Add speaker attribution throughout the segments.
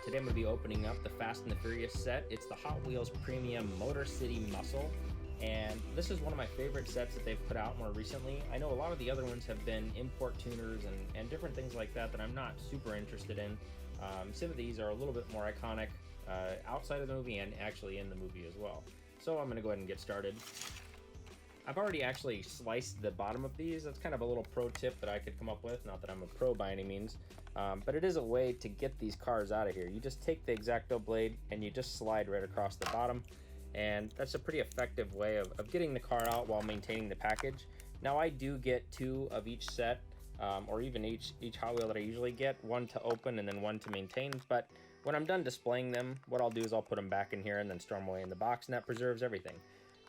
Speaker 1: Today I'm going to be opening up the Fast and the Furious set. It's the Hot Wheels Premium Motor City Muscle, and this is one of my favorite sets that they've put out more recently. I know a lot of the other ones have been import tuners and different things like that I'm not super interested in. Some of these are a little bit more iconic outside of the movie and actually in the movie as well. So I'm going to go ahead and get started. I've already actually sliced the bottom of these. That's kind of a little pro tip that I could come up with. Not that I'm a pro by any means, but it is a way to get these cars out of here. You just take the X-Acto blade and you just slide right across the bottom. And that's a pretty effective way of getting the car out while maintaining the package. Now I do get 2 of each set, or even each Hot Wheel that I usually get, one to open and then one to maintain. But when I'm done displaying them, what I'll do is I'll put them back in here and then store them away in the box, and that preserves everything.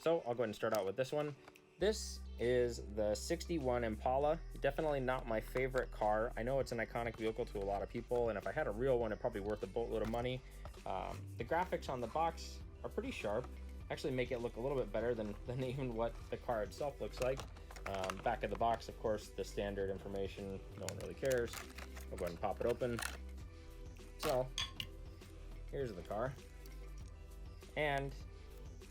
Speaker 1: So I'll go ahead and start out with this one. This is the 61 Impala. Definitely not my favorite car. I know it's an iconic vehicle to a lot of people, and if I had a real one, it'd probably be worth a boatload of money. The graphics on the box are pretty sharp. Actually make it look a little bit better than even what the car itself looks like. Back of the box, of course, the standard information. No one really cares. I'll go ahead and pop it open. So, here's the car. And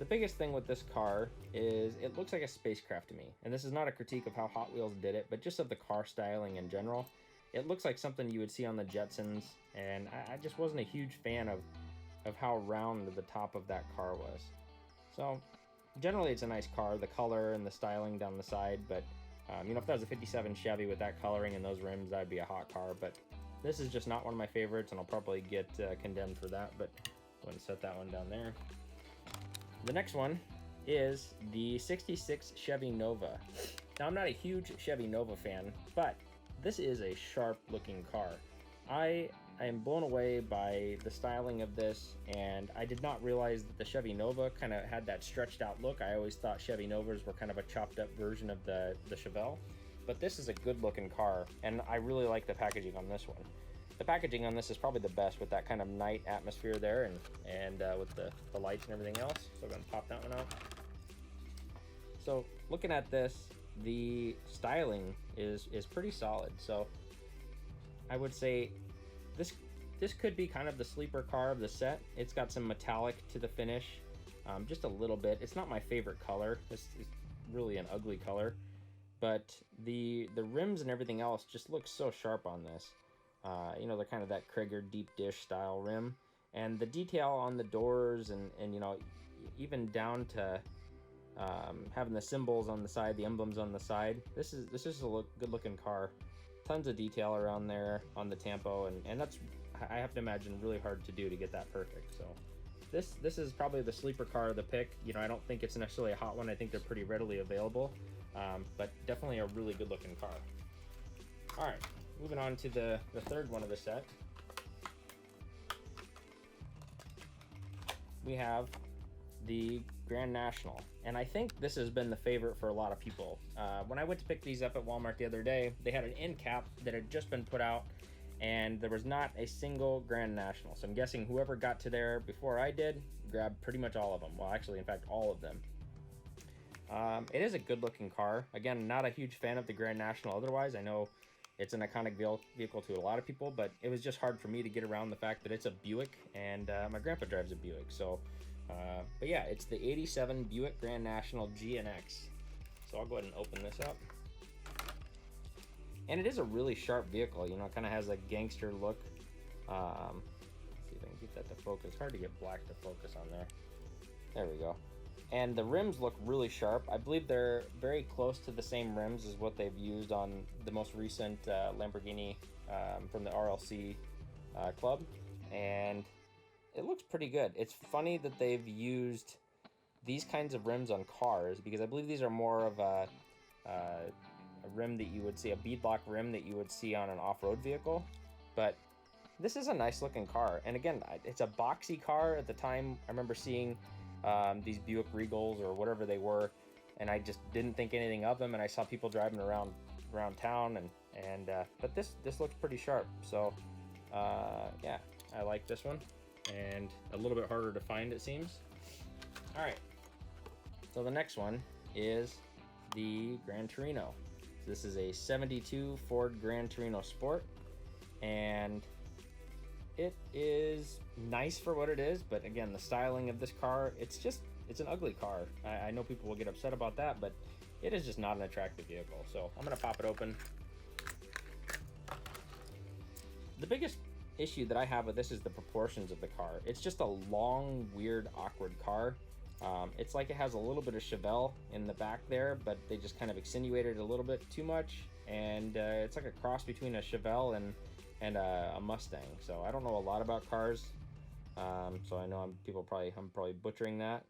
Speaker 1: the biggest thing with this car is it looks like a spacecraft to me. And this is not a critique of how Hot Wheels did it, but just of the car styling in general. It looks like something you would see on the Jetsons, and I just wasn't a huge fan of how round the top of that car was. So, generally it's a nice car, the color and the styling down the side, but you know, if that was a 57 Chevy with that coloring and those rims, that'd be a hot car, but this is just not one of my favorites, and I'll probably get condemned for that, but go ahead and set that one down there. The next one is the 66 Chevy Nova. Now, I'm not a huge Chevy Nova fan, but this is a sharp looking car. I am blown away by the styling of this, and I did not realize that the Chevy Nova kind of had that stretched out look. I always thought Chevy Novas were kind of a chopped up version of the Chevelle, but this is a good looking car, and I really like the packaging on this one. The packaging on this is probably the best with that kind of night atmosphere there and with the lights and everything else. So I'm going to pop that one out. So looking at this, the styling is pretty solid. So I would say this could be kind of the sleeper car of the set. It's got some metallic to the finish, just a little bit. It's not my favorite color. This is really an ugly color, but the rims and everything else just looks so sharp on this. You know, they're kind of that Krieger deep dish style rim, and the detail on the doors and you know, even down to having the symbols on the side, the emblems on the side. This is a good looking car. Tons of detail around there on the tampo, and that's, I have to imagine, really hard to do to get that perfect. So this is probably the sleeper car of the pick. You know, I don't think it's necessarily a hot one. I think they're pretty readily available, but definitely a really good looking car. All right. Moving on to the third one of the set, we have the Grand National, and I think this has been the favorite for a lot of people. When I went to pick these up at Walmart the other day, they had an end cap that had just been put out, and there was not a single Grand National. So I'm guessing whoever got to there before I did grabbed pretty much all of them. Well, actually, in fact, all of them. It is a good-looking car. Again, not a huge fan of the Grand National otherwise. I know it's an iconic vehicle to a lot of people, but it was just hard for me to get around the fact that it's a Buick, and my grandpa drives a Buick. So, but yeah, it's the 87 Buick Grand National GNX. So I'll go ahead and open this up. And it is a really sharp vehicle, you know, it kind of has a gangster look. Let's see if I can get that to focus. It's hard to get black to focus on there. There we go. And the rims look really sharp. I believe they're very close to the same rims as what they've used on the most recent Lamborghini from the RLC club. And it looks pretty good. It's funny that they've used these kinds of rims on cars, because I believe these are more of a rim that you would see, a beadlock rim that you would see on an off-road vehicle. But this is a nice looking car. And again, it's a boxy car. At the time, I remember seeing these Buick Regals or whatever they were, and I just didn't think anything of them, and I saw people driving around town, but this looks pretty sharp. So yeah, I like this one, and a little bit harder to find, it seems. All right, so the next one is the Gran Torino. So this is a 72 Ford Gran Torino Sport, and It is nice for what it is, but again, the styling of this car, it's an ugly car. I know people will get upset about that, but it is just not an attractive vehicle. So I'm gonna pop it open. The biggest issue that I have with this is the proportions of the car. It's just a long, weird, awkward car. It's like it has a little bit of Chevelle in the back there, but they just kind of accentuated it a little bit too much. And it's like a cross between a Chevelle and a Mustang. So I don't know a lot about cars. So I know I'm probably butchering that.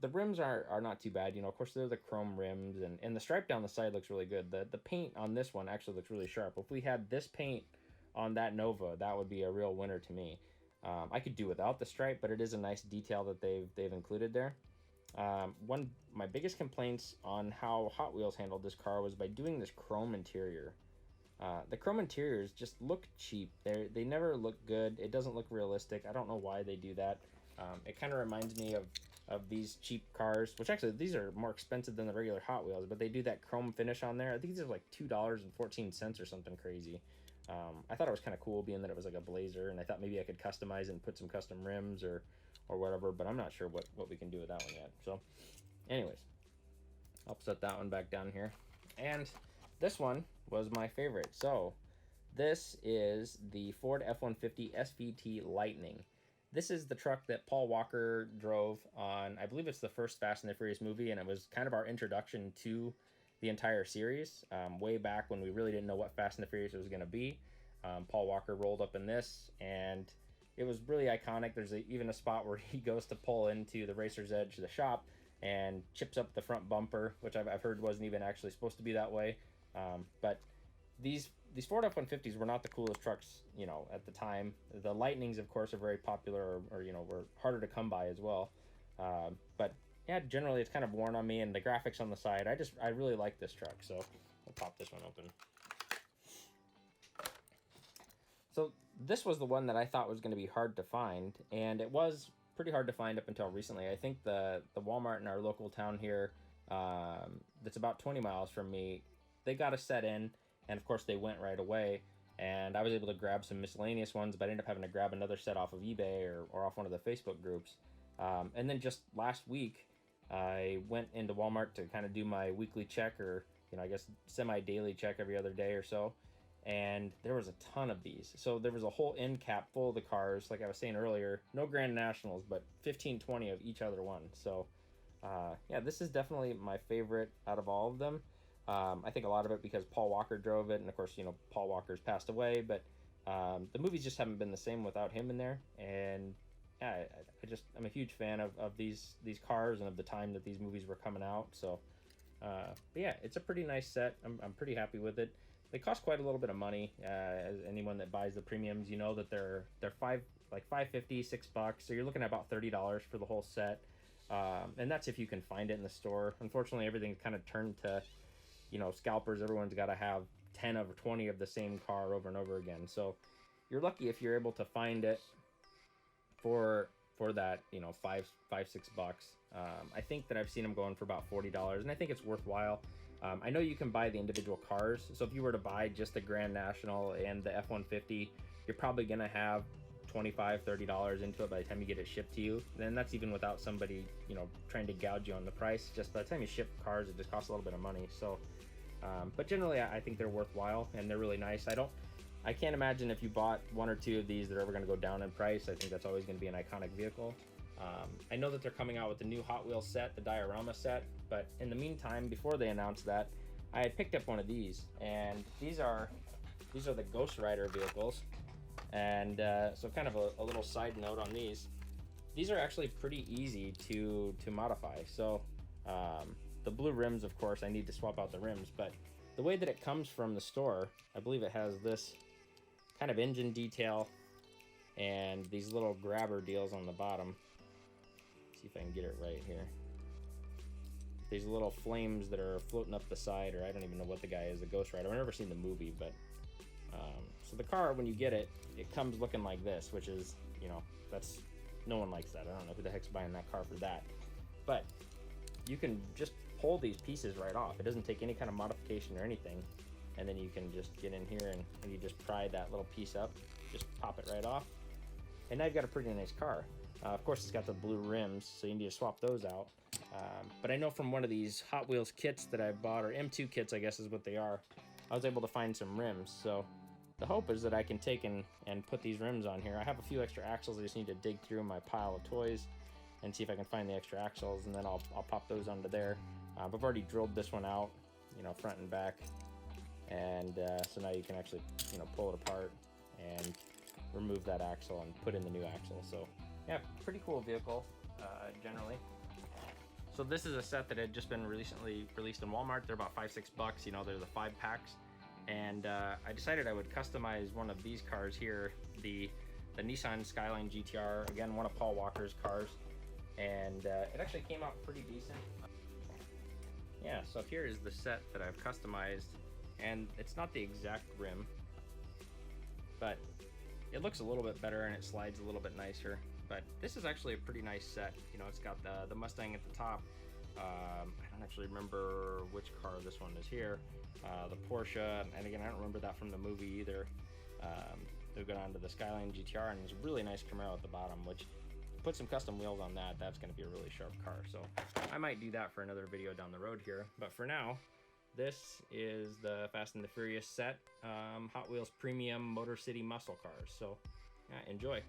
Speaker 1: The rims are not too bad. You know, of course, they're the chrome rims, and the stripe down the side looks really good. The paint on this one actually looks really sharp. If we had this paint on that Nova, that would be a real winner to me. I could do without the stripe, but it is a nice detail that they've included there. My biggest complaints on how Hot Wheels handled this car was by doing this chrome interior. The chrome interiors just look cheap. They never look good. It doesn't look realistic. I don't know why they do that. It kind of reminds me of these cheap cars, which actually these are more expensive than the regular Hot Wheels, but they do that chrome finish on there. I think these are like $2.14 or something crazy. I thought it was kind of cool, being that it was like a Blazer, and I thought maybe I could customize it and put some custom rims or whatever, but I'm not sure what we can do with that one yet. So anyways, I'll set that one back down here. And this one was my favorite. So this is the Ford F-150 SVT Lightning. This is the truck that Paul Walker drove on, I believe it's the first Fast and the Furious movie, and it was kind of our introduction to the entire series. Way back when we really didn't know what Fast and the Furious was going to be. Paul Walker rolled up in this, and it was really iconic. There's even a spot where he goes to pull into the Racer's Edge, the shop, and chips up the front bumper, which I've heard wasn't even actually supposed to be that way. But these Ford F-150s were not the coolest trucks, you know, at the time. The Lightnings, of course, are very popular, or you know, were harder to come by as well. But yeah, generally it's kind of worn on me, and the graphics on the side, I really like this truck. So I'll pop this one open. So this was the one that I thought was going to be hard to find, and it was pretty hard to find up until recently. I think the Walmart in our local town here, that's about 20 miles from me, they got a set in, and of course they went right away, and I was able to grab some miscellaneous ones, but I ended up having to grab another set off of eBay or off one of the Facebook groups. And then just last week, I went into Walmart to kind of do my weekly check, or, you know, I guess semi-daily check every other day or so, and there was a ton of these. So there was a whole end cap full of the cars, like I was saying earlier, no Grand Nationals, but 15, 20 of each other one. So yeah, this is definitely my favorite out of all of them. I think a lot of it because Paul Walker drove it, and of course, you know, Paul Walker's passed away, but the movies just haven't been the same without him in there. And yeah, I'm a huge fan of these cars and of the time that these movies were coming out. So but yeah, it's a pretty nice set. I'm pretty happy with it. They cost quite a little bit of money. As anyone that buys the premiums, you know that they're $550, $6. So you're looking at about $30 for the whole set. And that's if you can find it in the store. Unfortunately, everything's kind of turned to, you know, scalpers. Everyone's got to have 10 or 20 of the same car over and over again. So you're lucky if you're able to find it for that, you know, $5, $6. I think that I've seen them going for about $40, and I think it's worthwhile. I know you can buy the individual cars, so if you were to buy just the Grand National and the F-150, you're probably gonna have $25, $30 into it by the time you get it shipped to you. Then that's even without somebody, you know, trying to gouge you on the price. Just by the time you ship cars, it just costs a little bit of money. So but generally I think they're worthwhile, and they're really nice. I can't imagine if you bought one or two of these, they're ever going to go down in price. I think that's always going to be an iconic vehicle. I know that they're coming out with the new Hot Wheels set, the diorama set, but in the meantime, before they announced that, I had picked up one of these, and these are the Ghost Rider vehicles. And so kind of a little side note on these are actually pretty easy to modify. So the blue rims, of course, I need to swap out the rims, but the way that it comes from the store, I believe it has this kind of engine detail and these little grabber deals on the bottom. Let's see if I can get it right here. These little flames that are floating up the side, or I don't even know what the guy is, the Ghost Rider. I've never seen the movie, but so the car, when you get it, it comes looking like this, which is, you know, that's, no one likes that. I don't know who the heck's buying that car for that. But you can just pull these pieces right off. It doesn't take any kind of modification or anything. And then you can just get in here and you just pry that little piece up, just pop it right off. And now you've got a pretty nice car. Of course, it's got the blue rims, so you need to swap those out. But I know from one of these Hot Wheels kits that I bought, or M2 kits, I guess is what they are, I was able to find some rims. So the hope is that I can take and put these rims on here. I have a few extra axles. I just need to dig through my pile of toys and see if I can find the extra axles, and then I'll pop those onto there. I've already drilled this one out, you know, front and back. And so now you can actually, you know, pull it apart and remove that axle and put in the new axle. So yeah, pretty cool vehicle generally. So this is a set that had just been recently released in Walmart. They're about $5-6. You know, they're the 5 packs. And I decided I would customize one of these cars here, the Nissan Skyline GTR, again, one of Paul Walker's cars. And it actually came out pretty decent. Yeah, so here is the set that I've customized. And it's not the exact rim, but it looks a little bit better and it slides a little bit nicer. But this is actually a pretty nice set. You know, it's got the Mustang at the top. I don't actually remember which car this one is here. The Porsche, and again, I don't remember that from the movie either. They'll go down to the Skyline GTR, and there's a really nice Camaro at the bottom, which put some custom wheels on that. That's going to be a really sharp car. So I might do that for another video down the road here. But for now, this is the Fast and the Furious set, Hot Wheels Premium Motor City Muscle Cars. So yeah, enjoy.